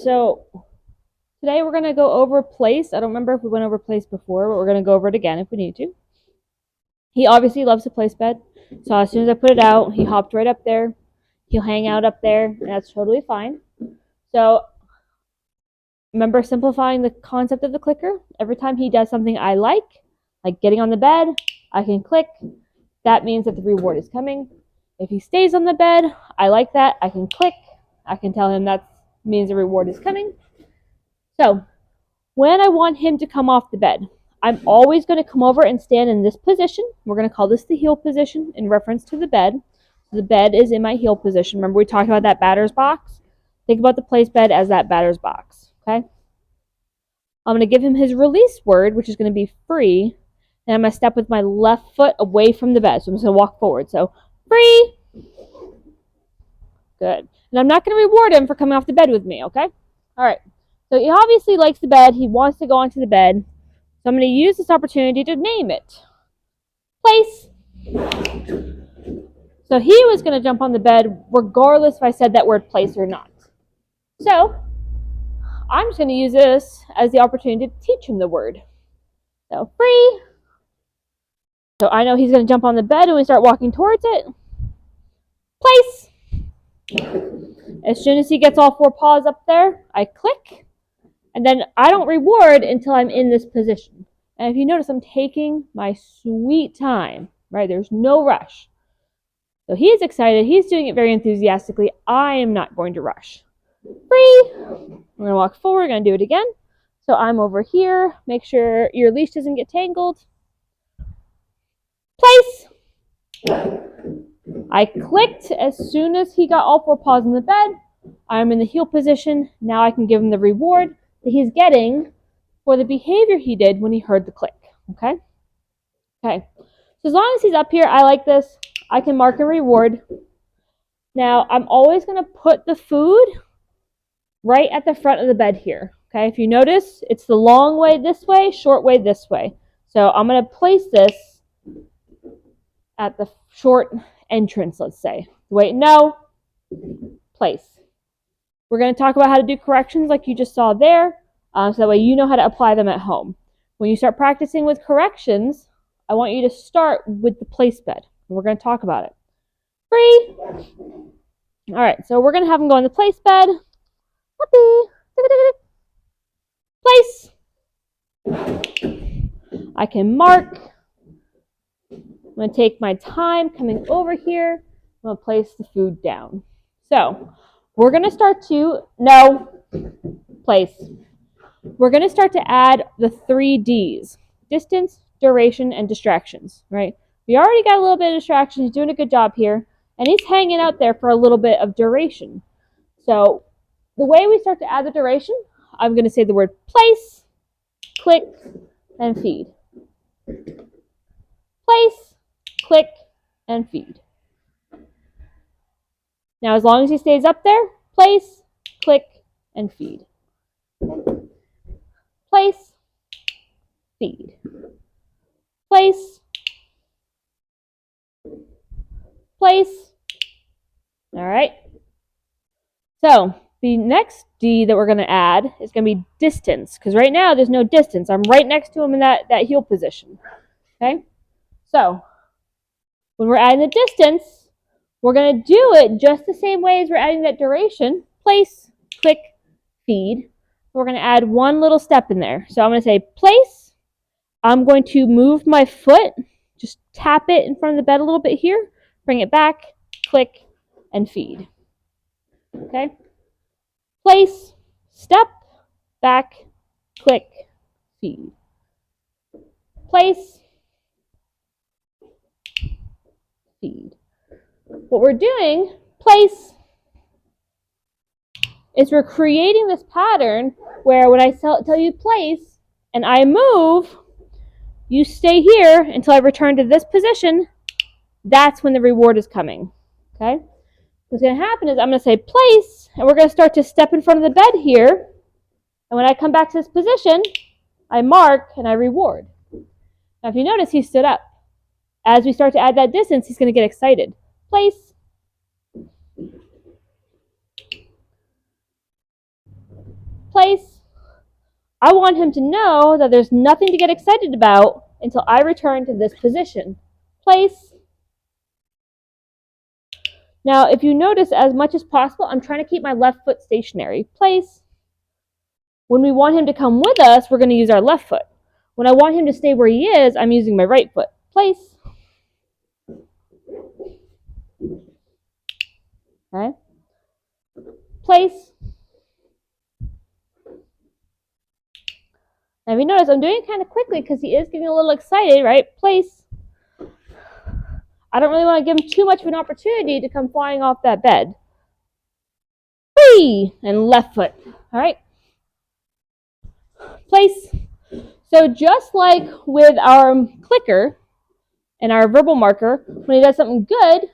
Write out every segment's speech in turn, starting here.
so today we're going to go over place. I don't remember if we went over place before, but we're going to go over it again if we need to. He obviously loves to place bed, so as soon as I put it out, he hopped right up there. He'll hang out up there, and that's totally fine. So remember simplifying the concept of the clicker? Every time he does something I like getting on the bed, I can click. That means that the reward is coming. If he stays on the bed, I like that. I can click. I can tell him that means the reward is coming. So when I want him to come off the bed, I'm always going to come over and stand in this position. We're going to call this the heel position in reference to the bed. The bed is in my heel position. Remember we talked about that batter's box? Think about the place bed as that batter's box, okay? I'm going to give him his release word, which is going to be free, and I'm going to step with my left foot away from the bed. So I'm just going to walk forward. So free. Good. And I'm not going to reward him for coming off the bed with me, okay? All right. So he obviously likes the bed. He wants to go onto the bed. So I'm going to use this opportunity to name it. Place. So he was going to jump on the bed regardless if I said that word place or not. So I'm just going to use this as the opportunity to teach him the word. So free. So I know he's going to jump on the bed when we start walking towards it. Place. As soon as he gets all four paws up there, I click. And then I don't reward until I'm in this position. And if you notice, I'm taking my sweet time, right? There's no rush. So he's excited. He's doing it very enthusiastically. I am not going to rush. Free. We're going to walk forward. We're going to do it again. So I'm over here. Make sure your leash doesn't get tangled. Place. I clicked as soon as he got all four paws in the bed. I'm in the heel position. Now I can give him the reward that he's getting for the behavior he did when he heard the click. Okay? Okay. So as long as he's up here, I like this. I can mark a reward. Now, I'm always going to put the food right at the front of the bed here. Okay? If you notice, it's the long way this way, short way this way. So I'm going to place this at the short entrance, let's say. Wait, no. Place. We're going to talk about how to do corrections like you just saw there, so that way you know how to apply them at home. When you start practicing with corrections, I want you to start with the place bed. We're going to talk about it. Free. All right, so we're going to have him go in the place bed. Place. I can mark. I'm going to take my time coming over here. I'm going to place the food down. So we're going to start place. We're going to start to add the 3 Ds: distance, duration, and distractions, right? We already got a little bit of distraction. He's doing a good job here, and he's hanging out there for a little bit of duration. So the way we start to add the duration, I'm going to say the word place, click, and feed. Place, click, and feed. Now, as long as he stays up there, place, click, and feed. Place, feed. Place, place. All right. So the next D that we're going to add is going to be distance, because right now there's no distance. I'm right next to him in that heel position. Okay. So when we're adding the distance, we're going to do it just the same way as we're adding that duration. Place, click, feed. We're going to add one little step in there. So I'm going to say place. I'm going to move my foot, just tap it in front of the bed a little bit here, bring it back, click, and feed. Okay? Place, step, back, click, feed. Place, feed. What we're doing, place, is we're creating this pattern where when I tell you place and I move, you stay here until I return to this position. That's when the reward is coming. Okay? What's going to happen is I'm going to say place, and we're going to start to step in front of the bed here. And when I come back to this position, I mark and I reward. Now, if you notice, he stood up. As we start to add that distance, he's going to get excited. Place. Place. I want him to know that there's nothing to get excited about until I return to this position. Place. Now, if you notice, as much as possible, I'm trying to keep my left foot stationary. Place. When we want him to come with us, we're going to use our left foot. When I want him to stay where he is, I'm using my right foot. Place. Okay. Place. Now, if you notice, I'm doing it kind of quickly because he is getting a little excited, right? Place. I don't really want to give him too much of an opportunity to come flying off that bed. Whee! And left foot. All right. Place. So just like with our clicker and our verbal marker, when he does something good,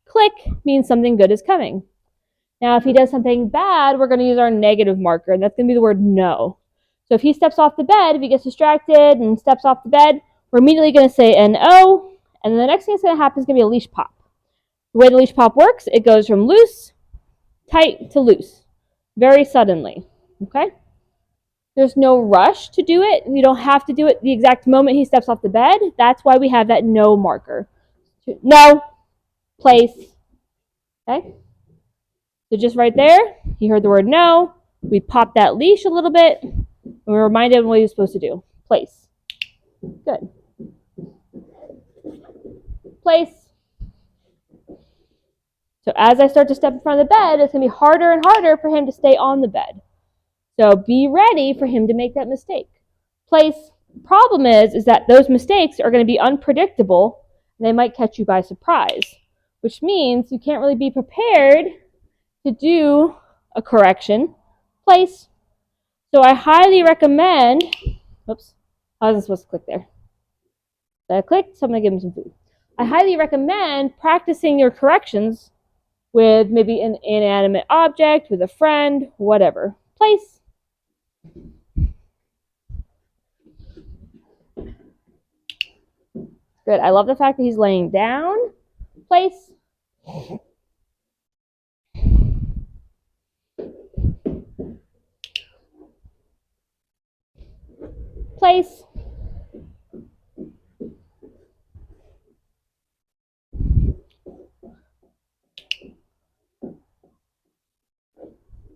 click means something good is coming. Now, if he does something bad, we're going to use our negative marker, and that's going to be the word no. So if he steps off the bed, if he gets distracted and steps off the bed, we're immediately going to say N-O, and then the next thing that's going to happen is going to be a leash pop. The way the leash pop works, it goes from loose, tight to loose, very suddenly, okay? There's no rush to do it. You don't have to do it the exact moment he steps off the bed. That's why we have that no marker. No, place, okay? So just right there, he heard the word no. We pop that leash a little bit, and we remind him what he was supposed to do. Place. Good. Place. So as I start to step in front of the bed, it's going to be harder and harder for him to stay on the bed. So be ready for him to make that mistake. Place. Problem is that those mistakes are going to be unpredictable, and they might catch you by surprise, which means you can't really be prepared to do a correction. Place. So I highly recommend, oops, I wasn't supposed to click there. So I clicked, so I'm going to give him some food. I highly recommend practicing your corrections with maybe an inanimate object, with a friend, whatever. Place. Good. I love the fact that he's laying down. Place. Place.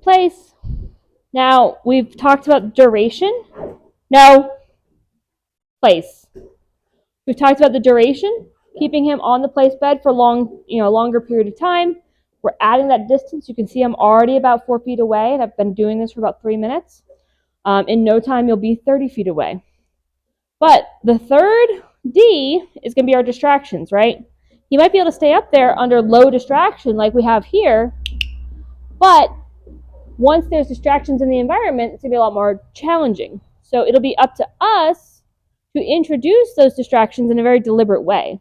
Place. Now, we've talked about duration. No. Place. We've talked about the duration, keeping him on the place bed for longer period of time. We're adding that distance. You can see I'm already about 4 feet away, and I've been doing this for about 3 minutes. In no time, you'll be 30 feet away. But the third D is going to be our distractions, right? He might be able to stay up there under low distraction like we have here, but once there's distractions in the environment, it's going to be a lot more challenging. So it'll be up to us to introduce those distractions in a very deliberate way.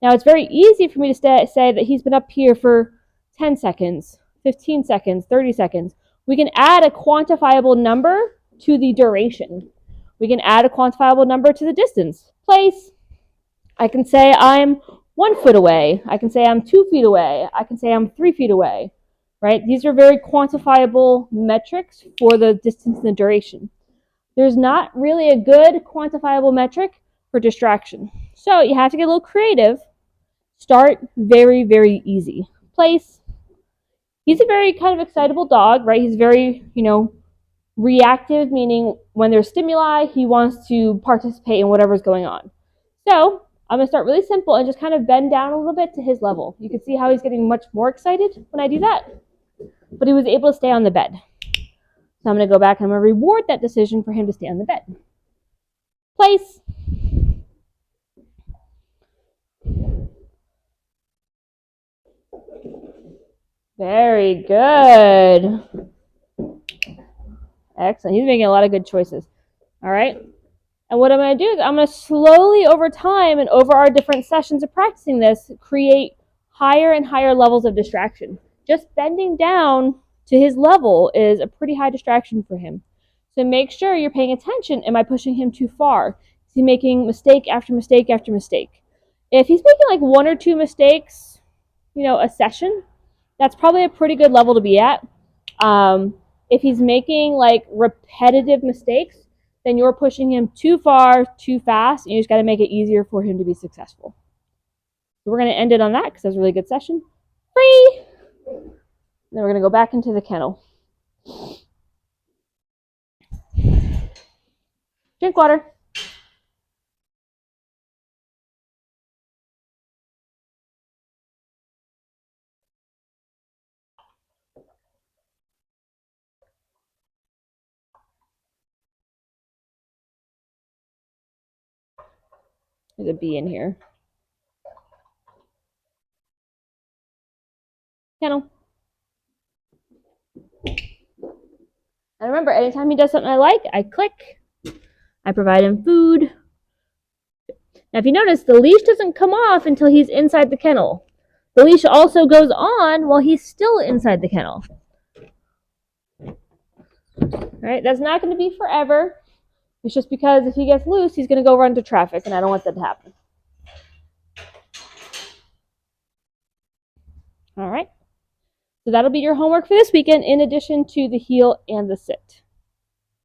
Now, it's very easy for me to say that he's been up here for 10 seconds, 15 seconds, 30 seconds. We can add a quantifiable number to the duration. We can add a quantifiable number to the distance. Place. I can say I'm 1 foot away. I can say I'm 2 feet away. I can say I'm 3 feet away, right? These are very quantifiable metrics for the distance and the duration. There's not really a good quantifiable metric for distraction. So you have to get a little creative. Start very, very easy. Place. He's a very kind of excitable dog, right? He's very, reactive, meaning when there's stimuli, he wants to participate in whatever's going on. So I'm going to start really simple and just kind of bend down a little bit to his level. You can see how he's getting much more excited when I do that. But he was able to stay on the bed. So I'm going to go back and I'm going to reward that decision for him to stay on the bed. Place. Very good. Excellent. He's making a lot of good choices. All right. And what I'm going to do is I'm going to slowly over time and over our different sessions of practicing this, create higher and higher levels of distraction. Just bending down to his level is a pretty high distraction for him. So make sure you're paying attention. Am I pushing him too far? Is he making mistake after mistake after mistake? If he's making like 1 or 2 mistakes, a session, that's probably a pretty good level to be at. If he's making like repetitive mistakes, then you're pushing him too far, too fast, and you just got to make it easier for him to be successful. So we're going to end it on that because that's a really good session. Free! Then we're going to go back into the kennel. Drink water. There's a bee in here. Kennel. And remember, anytime he does something I like, I click. I provide him food. Now, if you notice, the leash doesn't come off until he's inside the kennel. The leash also goes on while he's still inside the kennel. All right, that's not going to be forever. It's just because if he gets loose, he's going to go run into traffic, and I don't want that to happen. All right. So that'll be your homework for this weekend in addition to the heel and the sit.